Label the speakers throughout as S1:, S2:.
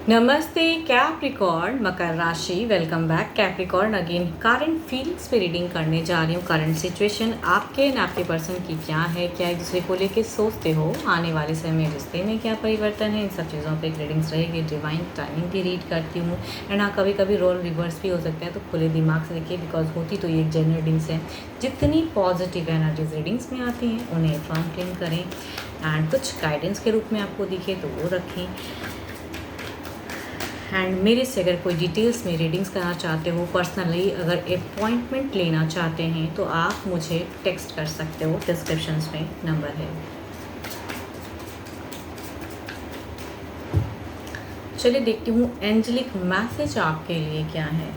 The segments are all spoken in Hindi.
S1: नमस्ते कैप्रिकॉर्न मकर राशि। Welcome back Capricorn again. Current feelings पे रीडिंग करने जा रही हूँ। करंट सिचुएशन आपके एंड आपके पर्सन की क्या है, क्या एक दूसरे को लेके सोचते हो, आने वाले समय में रिश्ते में क्या परिवर्तन है, इन सब चीज़ों पे रीडिंग्स रहेगी। डिवाइन टाइमिंग भी रीड करती हूँ एंड हाँ, कभी कभी रोल रिवर्स भी हो सकता है, तो खुले दिमाग से देखिए बिकॉज होती तो ये एक जनरल रीडिंग्स है। जितनी पॉजिटिव एनर्जीज रीडिंग्स में आती हैं उन्हें फर्म क्लेम करें एंड कुछ गाइडेंस के रूप में आपको दिखे तो वो रखें। एंड मेरे से अगर कोई डिटेल्स में रीडिंग्स करना चाहते हो, पर्सनली अगर अपॉइंटमेंट लेना चाहते हैं तो आप मुझे टेक्स्ट कर सकते हो, डिस्क्रिप्शंस में नंबर है। चलिए देखती हूँ एंजेलिक मैसेज आपके लिए क्या है।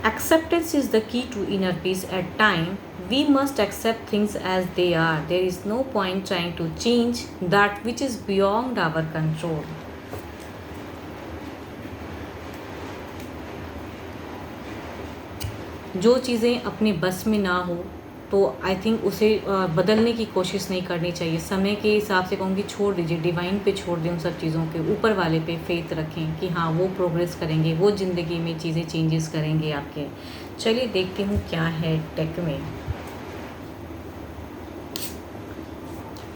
S1: Acceptance is the key to inner peace. At time, we must accept things as they are. There is no point trying to change that which is beyond our control. जो चीज़ें अपने बस में ना हो तो आई थिंक उसे बदलने की कोशिश नहीं करनी चाहिए। समय के हिसाब से कहूँगी छोड़ दीजिए, डिवाइन पे छोड़ दें उन सब चीज़ों के, ऊपर वाले पे फेथ रखें कि हाँ वो प्रोग्रेस करेंगे, वो ज़िंदगी में चीज़ें चेंजेस करेंगे आपके। चलिए देखती हूँ क्या है टेक में।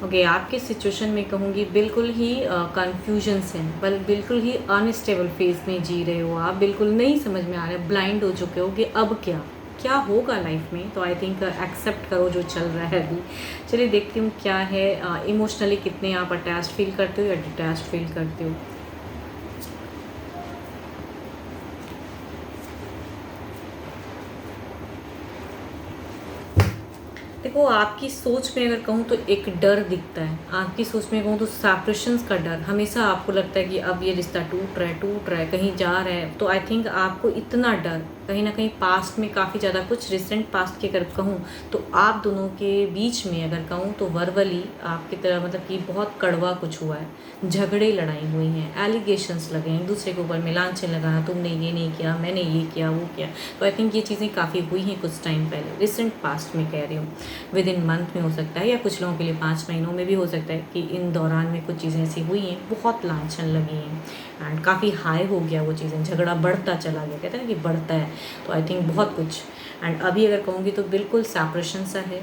S1: ओके, आपके सिचुएशन में कहूँगी बिल्कुल ही कन्फ्यूजन्स हैं, बिल्कुल ही अनस्टेबल फेज में जी रहे हो आप, बिल्कुल नहीं समझ में आ रहा है, ब्लाइंड हो चुके हो कि अब क्या क्या होगा लाइफ में। तो आई थिंक एक्सेप्ट करो जो चल रहा है अभी। चलिए देखती हूँ क्या है। इमोशनली कितने आप अटैच फील करते हो या डिटैच फील करते हो। देखो, आपकी सोच में अगर कहूँ तो एक डर दिखता है। आपकी सोच में कहूँ तो सेपरेशंस का डर, हमेशा आपको लगता है कि अब ये रिश्ता टूट रहा है, कहीं जा रहा है। तो आई थिंक आपको इतना डर कहीं ना कहीं पास्ट में काफ़ी ज़्यादा, कुछ रिसेंट पास्ट की अगर कहूँ तो आप दोनों के बीच में अगर कहूँ तो वर्बली आपकी तरह मतलब कि बहुत कड़वा कुछ हुआ है, झगड़े लड़ाई हुई हैं, एलिगेशंस लगे हैं, एक दूसरे के ऊपर में लांछन लगाना, तुमने ये नहीं किया, मैंने ये किया, वो किया। तो आई थिंक ये चीज़ें काफ़ी हुई हैं कुछ टाइम पहले, रिसेंट पास्ट में कह रही हूँ। विद इन मंथ में हो सकता है या कुछ लोगों के लिए 5 महीनों में भी हो सकता है कि इन दौरान में कुछ चीज़ें ऐसी हुई हैं, बहुत लांछन लगी हैं एंड काफ़ी हाई हो गया वो चीज़ें, झगड़ा बढ़ता चला गया, कहते हैं कि बढ़ता है। तो आई थिंक बहुत कुछ एंड अभी अगर कहूँगी तो बिल्कुल सेपरेशन सा है,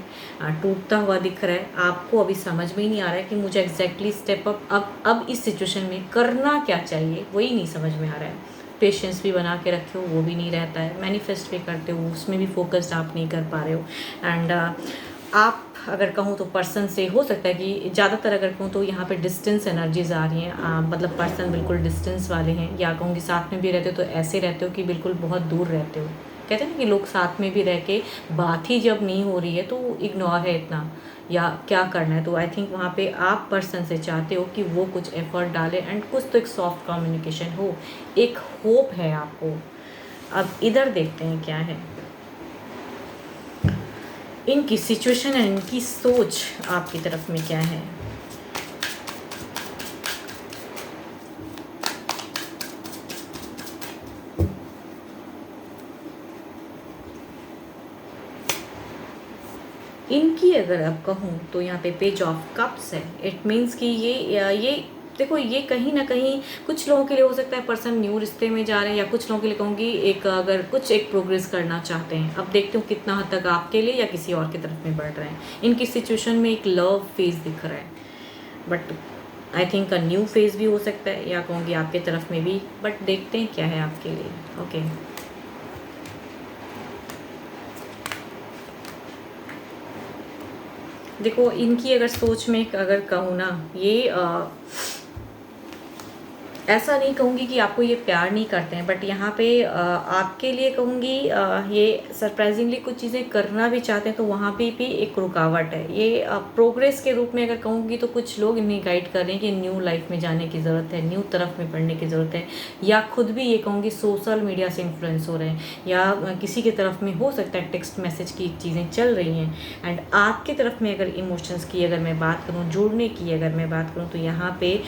S1: टूटता हुआ दिख रहा है। आपको अभी समझ में ही नहीं आ रहा है कि मुझे एग्जैक्टली स्टेप अप अब इस सिचुएशन में करना क्या चाहिए, वही नहीं समझ में आ रहा है। पेशेंस भी बना के रखे हो वो भी नहीं रहता है, मैनिफेस्ट भी करते हो उसमें भी फोकस्ड आप नहीं कर पा रहे हो। एंड आप अगर कहूँ तो पर्सन से हो सकता है कि ज़्यादातर अगर कहूँ तो यहाँ पे डिस्टेंस एनर्जीज आ रही हैं, मतलब पर्सन बिल्कुल डिस्टेंस वाले हैं, या कहूँगी साथ में भी रहते हो तो ऐसे रहते हो कि बिल्कुल बहुत दूर रहते हो। कहते हैं ना कि लोग साथ में भी रह के बात ही जब नहीं हो रही है तो इग्नोर है इतना या क्या करना है। तो आई थिंक वहाँ पे आप पर्सन से चाहते हो कि वो कुछ एफर्ट डाले एंड कुछ तो एक सॉफ्ट कम्युनिकेशन हो, एक होप है आपको। अब इधर देखते हैं क्या है इनकी सिचुएशन है, इनकी सोच आपकी तरफ में क्या है। इनकी अगर अब कहूँ तो यहाँ पे पेज ऑफ कप्स है। इट मीन्स कि ये देखो, ये कहीं ना कहीं कुछ लोगों के लिए हो सकता है पर्सन न्यू रिश्ते में जा रहे हैं, या कुछ लोगों के लिए कहूँगी एक अगर कुछ एक प्रोग्रेस करना चाहते हैं। अब देखते हो कितना हद तक आपके लिए या किसी और की तरफ में बढ़ रहे हैं। इनकी सिचुएशन में एक लव फेज दिख रहा है, but I think new phase भी हो सकता है या कहूँगी आपके तरफ में भी, बट देखते हैं क्या है आपके लिए। ओके देखो, इनकी अगर सोच में अगर कहूँ ना, ये ऐसा नहीं कहूँगी कि आपको ये प्यार नहीं करते हैं, बट यहाँ पे आपके लिए कहूँगी ये सरप्राइजिंगली कुछ चीज़ें करना भी चाहते हैं, तो वहाँ पे भी एक रुकावट है। ये प्रोग्रेस के रूप में अगर कहूँगी तो कुछ लोग इन्हें गाइड कर रहे हैं कि न्यू लाइफ में जाने की ज़रूरत है, न्यू तरफ में पढ़ने की ज़रूरत है, या खुद भी ये कहूँगी सोशल मीडिया से इन्फ्लुएंस हो रहे हैं, या किसी की तरफ में हो सकता है टेक्स्ट मैसेज की चीज़ें चल रही हैं। एंड आपकी तरफ में अगर इमोशंस की अगर मैं बात करूँ, जुड़ने की अगर मैं बात करूँ, तो यहाँ पे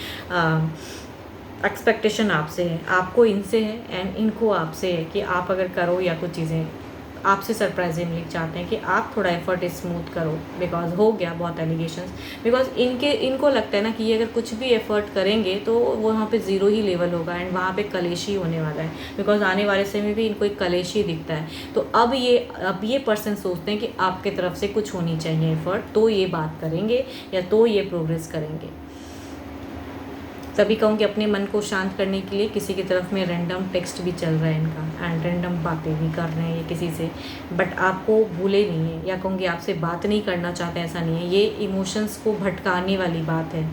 S1: एक्सपेक्टेशन आपसे है, आपको इनसे है एंड इनको आपसे है कि आप अगर करो या कुछ चीज़ें आपसे सरप्राइजिंगली चाहते हैं कि आप थोड़ा एफर्ट स्मूथ करो, बिकॉज हो गया बहुत एलिगेशंस। बिकॉज इनको लगता है ना कि ये अगर कुछ भी एफर्ट करेंगे तो वो वहाँ पे ज़ीरो ही लेवल होगा एंड वहाँ पे कलेश ही होने वाला है, बिकॉज आने वाले समय में भी इनको एक कलेश ही दिखता है। तो अब ये पर्सन सोचते हैं कि आपके तरफ से कुछ होनी चाहिए एफर्ट, तो ये बात करेंगे या तो ये प्रोग्रेस करेंगे। तभी कहूँ कि अपने मन को शांत करने के लिए किसी की तरफ में रैंडम टेक्स्ट भी चल रहा है इनका एंड रैंडम बातें भी कर रहे हैं ये किसी से, बट आपको भूले नहीं है, या कहूँगी आपसे बात नहीं करना चाहते, ऐसा नहीं है। ये इमोशंस को भटकाने वाली बात है।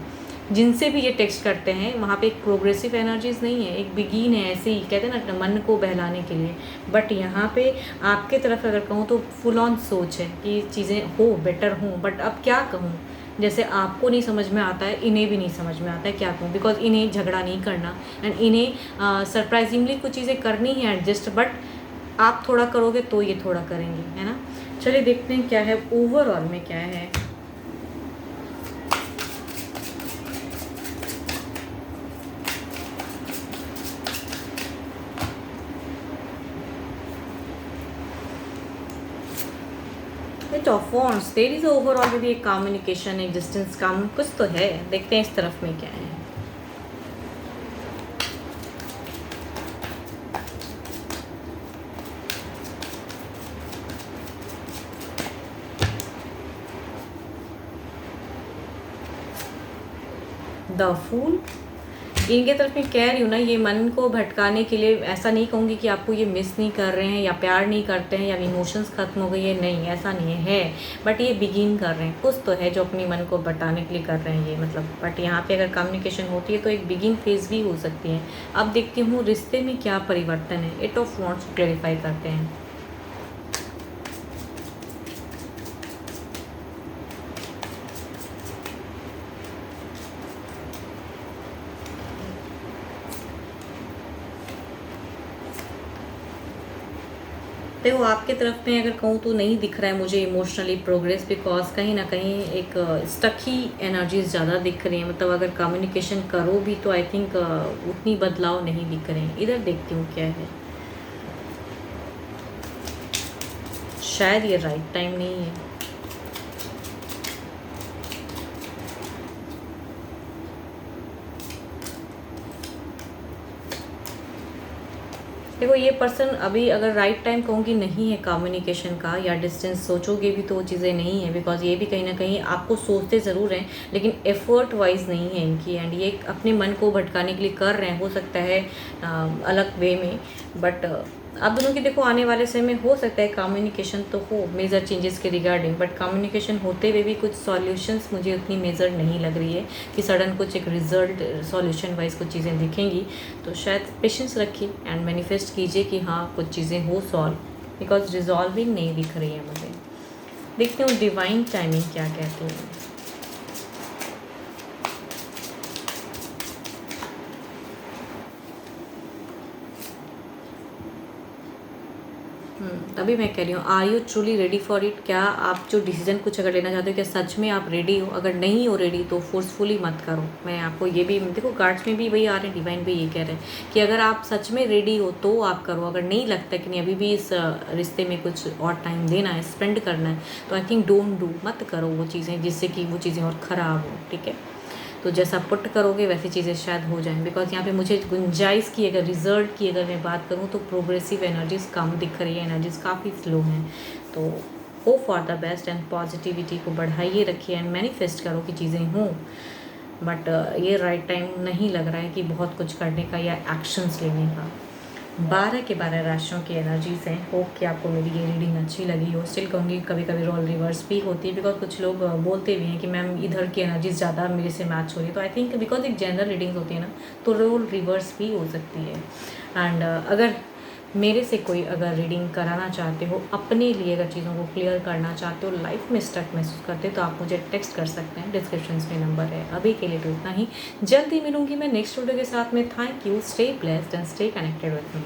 S1: जिनसे भी ये टेक्स्ट करते हैं वहाँ पे एक प्रोग्रेसिव एनर्जीज नहीं है, एक बिगिन है, ऐसे ही कहते हैं ना मन को बहलाने के लिए। बट यहाँ पे आपके तरफ अगर कहूँ तो फुल ऑन सोच है कि चीज़ें हो बेटर हों, बट अब क्या कहूँ, जैसे आपको नहीं समझ में आता है, इन्हें भी नहीं समझ में आता है क्या कहूँ, बिकॉज इन्हें झगड़ा नहीं करना एंड इन्हें सरप्राइजिंगली कुछ चीज़ें करनी है एडजस्ट, बट आप थोड़ा करोगे तो ये थोड़ा करेंगे, है ना। चलिए देखते हैं क्या है ओवरऑल में क्या है। Eight of Wands, there is overall भी एक कम्युनिकेशन, एक डिस्टेंस कम कुछ तो है। देखते हैं इस तरफ में क्या है। द फूल, इनके तरफ मैं कह रही हूँ ना, ये मन को भटकाने के लिए, ऐसा नहीं कहूँगी कि आपको ये मिस नहीं कर रहे हैं या प्यार नहीं करते हैं या इमोशंस खत्म हो गई है, नहीं ऐसा नहीं है, बट ये बिगिन कर रहे हैं, कुछ तो है जो अपनी मन को भटकाने के लिए कर रहे हैं ये, मतलब। बट यहाँ पे अगर कम्युनिकेशन होती है तो एक बिगिन फेज भी हो सकती है। अब देखती हूँ रिश्ते में क्या परिवर्तन है। एट ऑफ वॉन्ड्स क्लैरिफाई करते हैं। देखो आपके तरफ में अगर कहूँ तो नहीं दिख रहा है मुझे इमोशनली प्रोग्रेस, बिकॉज कहीं ना कहीं एक स्टक ही एनर्जीज ज़्यादा दिख रही हैं। मतलब अगर कम्युनिकेशन करो भी तो आई थिंक उतनी बदलाव नहीं दिख रहे हैं। इधर देखती हूँ क्या है, शायद ये राइट टाइम नहीं है। देखो ये पर्सन अभी अगर राइट टाइम कहूँगी नहीं है कम्युनिकेशन का, या डिस्टेंस सोचोगे भी तो वो चीज़ें नहीं है, बिकॉज ये भी कहीं ना कहीं आपको सोचते ज़रूर हैं लेकिन एफर्ट वाइज नहीं है इनकी, एंड ये अपने मन को भटकाने के लिए कर रहे हैं, हो सकता है अलग वे में। बट आप दोनों की देखो आने वाले समय में हो सकता है कम्युनिकेशन तो हो मेजर चेंजेस के रिगार्डिंग, बट कम्युनिकेशन होते हुए भी कुछ सॉल्यूशंस मुझे उतनी मेजर नहीं लग रही है कि सडन कुछ एक रिजल्ट सॉल्यूशन वाइज कुछ चीज़ें दिखेंगी। तो शायद पेशेंस रखिए एंड मैनिफेस्ट कीजिए कि हाँ कुछ चीज़ें हो सॉल्व, बिकॉज रिजॉल्विंग नहीं दिख रही है मुझे। देखते हूँ डिवाइन टाइमिंग क्या कहते हैं। तभी मैं कह रही हूँ are you truly ready for it. क्या आप जो डिसीजन कुछ अगर लेना चाहते हो, क्या सच में आप रेडी हो? अगर नहीं हो रेडी तो फोर्सफुली मत करो। मैं आपको ये भी देखो कार्ड्स में भी वही आ रहे हैं, डिवाइन भी ये कह रहे हैं कि अगर आप सच में रेडी हो तो आप करो। अगर नहीं लगता कि नहीं अभी भी इस रिश्ते में कुछ और टाइम देना है, स्पेंड करना है, तो आई थिंक डोंट डू, मत करो वो चीज़ें जिससे कि वो चीज़ें और ख़राब हो। ठीक है, तो जैसा पुट करोगे वैसी चीज़ें शायद हो जाएं, बिकॉज यहाँ पे मुझे गुंजाइश की अगर रिजल्ट की अगर मैं बात करूँ तो प्रोग्रेसिव एनर्जीज कम दिख रही है, एनर्जीज काफ़ी स्लो हैं। तो hope for the best and positivity को बढ़ाइए रखिए एंड मैनिफेस्ट करो कि चीज़ें हों। बट ये राइट टाइम नहीं लग रहा है कि बहुत कुछ करने का या एक्शंस लेने का। 12 के 12 राशियों की एनर्जीज हैं। होप कि आपको मेरी ये रीडिंग अच्छी लगी हो। स्टिल कहूँगी कभी कभी रोल रिवर्स भी होती है, बिकॉज कुछ लोग बोलते भी हैं कि मैम इधर की एनर्जीज ज़्यादा मेरे से मैच हो रही है। तो आई थिंक बिकॉज एक जनरल रीडिंग्स होती है ना, तो रोल रिवर्स भी हो सकती है। एंड अगर मेरे से कोई अगर रीडिंग कराना चाहते हो, अपने लिए अगर चीज़ों को क्लियर करना चाहते हो, लाइफ में स्टक महसूस करते हो, तो आप मुझे टेक्स्ट कर सकते हैं, डिस्क्रिप्शन में नंबर है। अभी के लिए तो इतना ही, जल्दी मिलूंगी मैं नेक्स्ट वीडियो के साथ में। Thank you, stay blessed and stay connected with me.